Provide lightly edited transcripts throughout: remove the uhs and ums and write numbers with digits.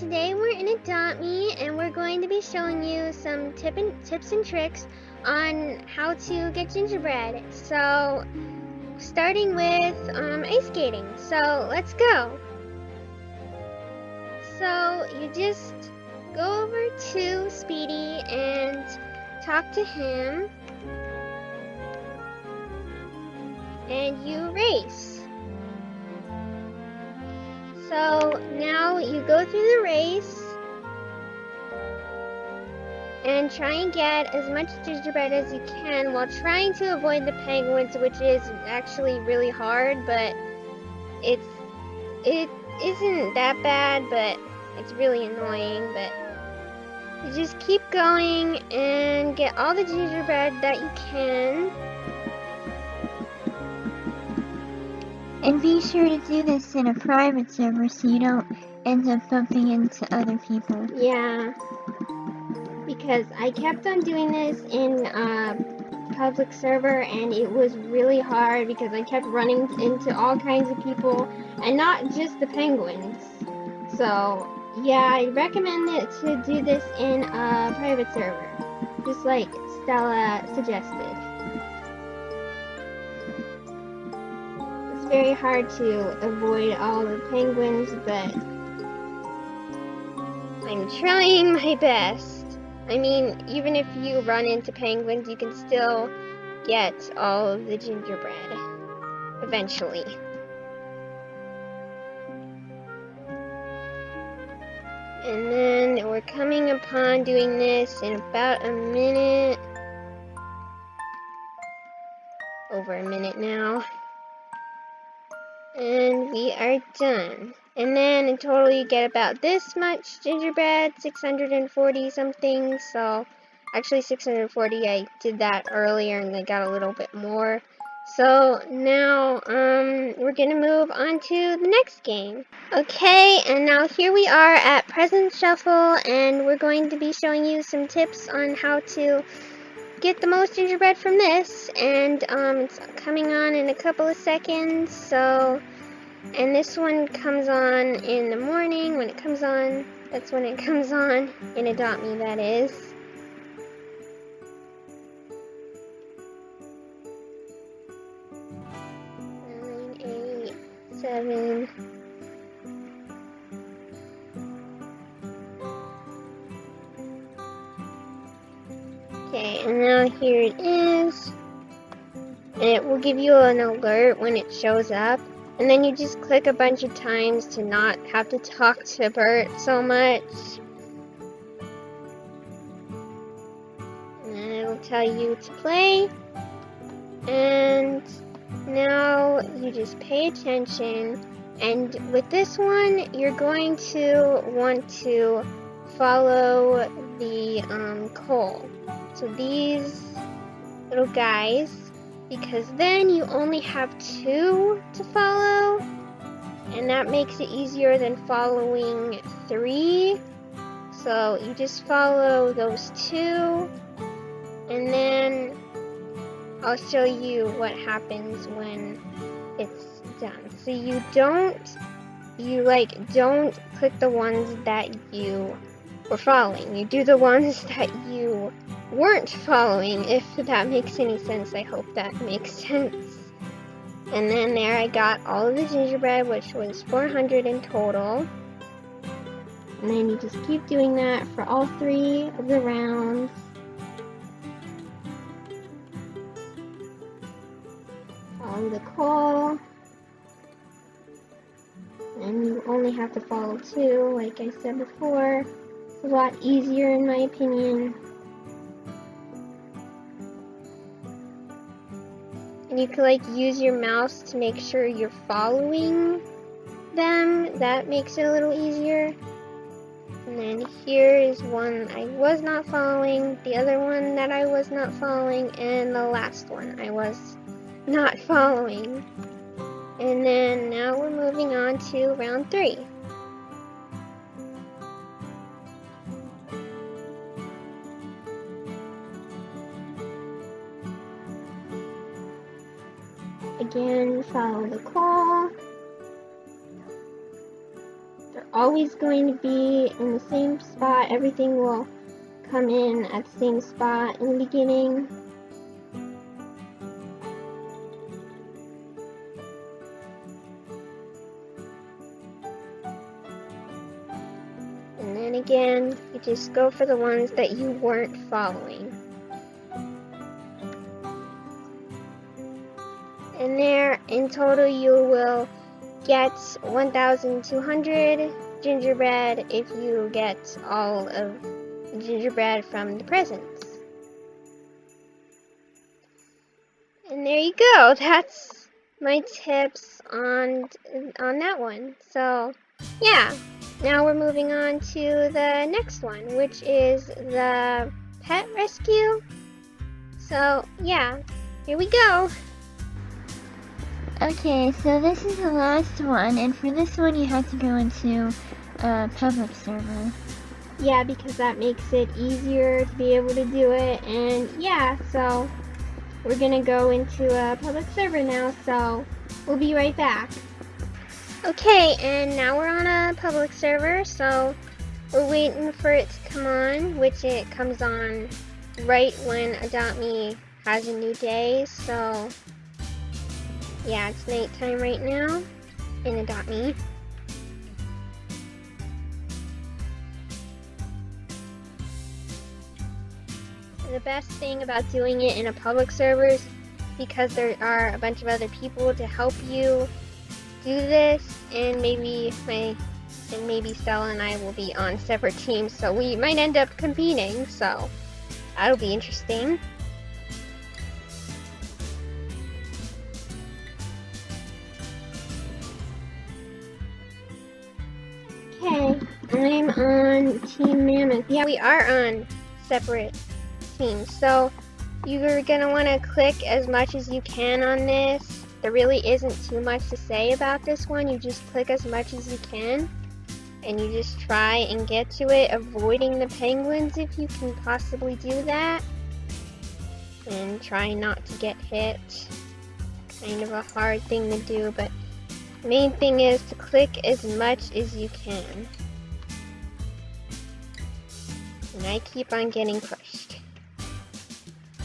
today we're in Adopt Me and we're going to be showing you some tips and tricks on how to get gingerbread. So, starting with ice skating. So, let's go. So, you just go over to Speedy and talk to him. And you race. So now you go through the race and try and get as much gingerbread as you can while trying to avoid the penguins, which is actually really hard, but it isn't that bad, but it's really annoying. But you just keep going and get all the gingerbread that you can. And be sure to do this in a private server so you don't end up bumping into other people. Yeah, because I kept on doing this in a public server and it was really hard because I kept running into all kinds of people and not just the penguins. So yeah, I recommend it to do this in a private server, just like Stella suggested. It's very hard to avoid all the penguins, but I'm trying my best. I mean, even if you run into penguins, you can still get all of the gingerbread eventually. And then we're coming upon doing this in about a minute. Over a minute now. And we are done. And then in total you get about this much gingerbread, 640 something. So actually 640, I did that earlier and I got a little bit more. So now we're gonna move on to the next game. Okay, and now here we are at Present Shuffle and we're going to be showing you some tips on how to get the most gingerbread from this, and it's coming on in a couple of seconds. So, and this one comes on in the morning when it comes on. That's when it comes on in Adopt Me, that is. Nine, 8, 7. Okay, and now here it is. And it will give you an alert when it shows up. And then you just click a bunch of times to not have to talk to Bert so much. And then it'll tell you to play. And now you just pay attention. And with this one, you're going to want to follow the coal. So these little guys, because then you only have 2 to follow, and that makes it easier than following 3. So you just follow those 2, and then I'll show you what happens when it's done. So you don't click the ones that you were following. You do the ones that you weren't following, if that makes any sense. I hope that makes sense. And then there I got all of the gingerbread, which was 400 in total. And then you just keep doing that for all 3 of the rounds. Follow the call. And you only have to follow 2, like I said before. It's a lot easier in my opinion. And you can use your mouse to make sure you're following them. That makes it a little easier. And then here is one I was not following, the other one that I was not following, and the last one I was not following. And then now we're moving on to round 3. Again, follow the call. They're always going to be in the same spot. Everything will come in at the same spot in the beginning. And then again, you just go for the ones that you weren't following. And there, in total, you will get 1,200 gingerbread if you get all of the gingerbread from the presents. And there you go. That's my tips on that one. So, yeah. Now we're moving on to the next one, which is the pet rescue. So, yeah. Here we go. Okay, so this is the last one, and for this one you have to go into a public server. Yeah, because that makes it easier to be able to do it. And yeah, so we're gonna go into a public server now, so we'll be right back. Okay, and now we're on a public server, so we're waiting for it to come on, which it comes on right when Adopt Me has a new day. So yeah, it's nighttime right now in Adopt Me. The best thing about doing it in a public server is because there are a bunch of other people to help you do this, and maybe Stella and I will be on separate teams, so we might end up competing, so that'll be interesting. Okay, I'm on Team Mammoth. Yeah, we are on separate teams, so you're gonna want to click as much as you can on this. There really isn't too much to say about this one. You just click as much as you can, and you just try and get to it, avoiding the penguins if you can possibly do that, and try not to get hit. Kind of a hard thing to do, but the main thing is to click as much as you can. And I keep on getting pushed.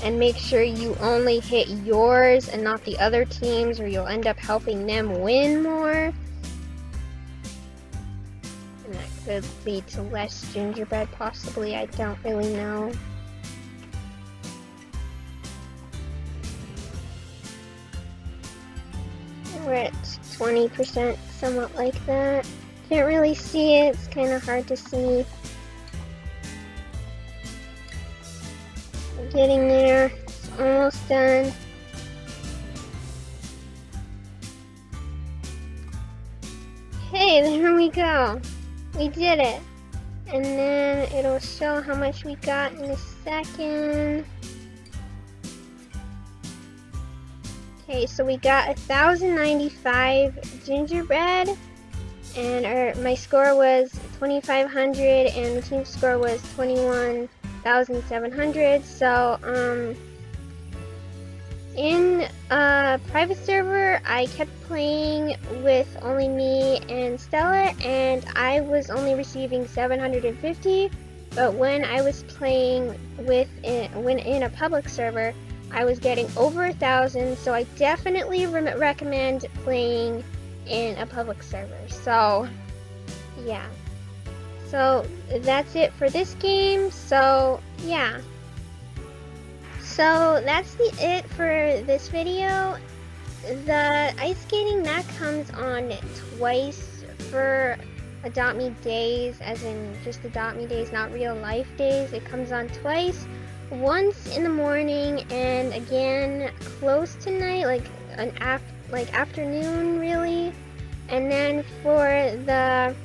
And make sure you only hit yours and not the other teams, or you'll end up helping them win more. And that could lead to less gingerbread, possibly. I don't really know. We're at 20%, somewhat like that. Can't really see it, it's kind of hard to see. We're getting there, it's almost done. Hey, there we go. We did it. And then it'll show how much we got in a second. Okay, so we got 1,095 gingerbread, and my score was 2,500, and the team score was 21,700. So, in a private server, I kept playing with only me and Stella, and I was only receiving 750. But when I was playing when in a public server, I was getting over 1,000, so I definitely recommend playing in a public server. So, yeah. So, that's it for this game. So, yeah. So, that's it for this video. The ice skating, that comes on twice for Adopt Me days, as in just Adopt Me days, not real life days. It comes on twice. Once in the morning, and again close to night, like afternoon really. And then for the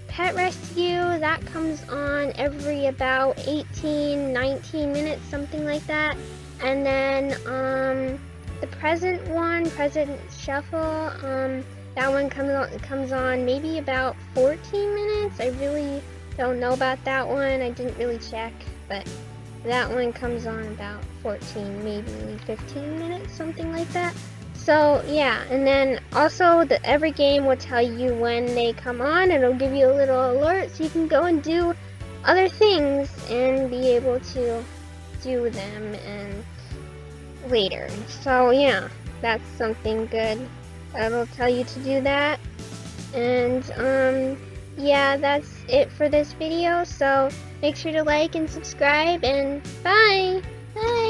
pet rescue, that comes on every about 18-19 minutes, something like that. And then the present shuffle, that one comes on maybe about 14 minutes. I really don't know about that one, I didn't really check, but that one comes on about 14, maybe 15 minutes, something like that. So yeah, and then also every game will tell you when they come on. It'll give you a little alert so you can go and do other things and be able to do them and later. So yeah, that's something good. It'll tell you to do that. And yeah, that's it for this video. So make sure to like and subscribe, and bye. Bye.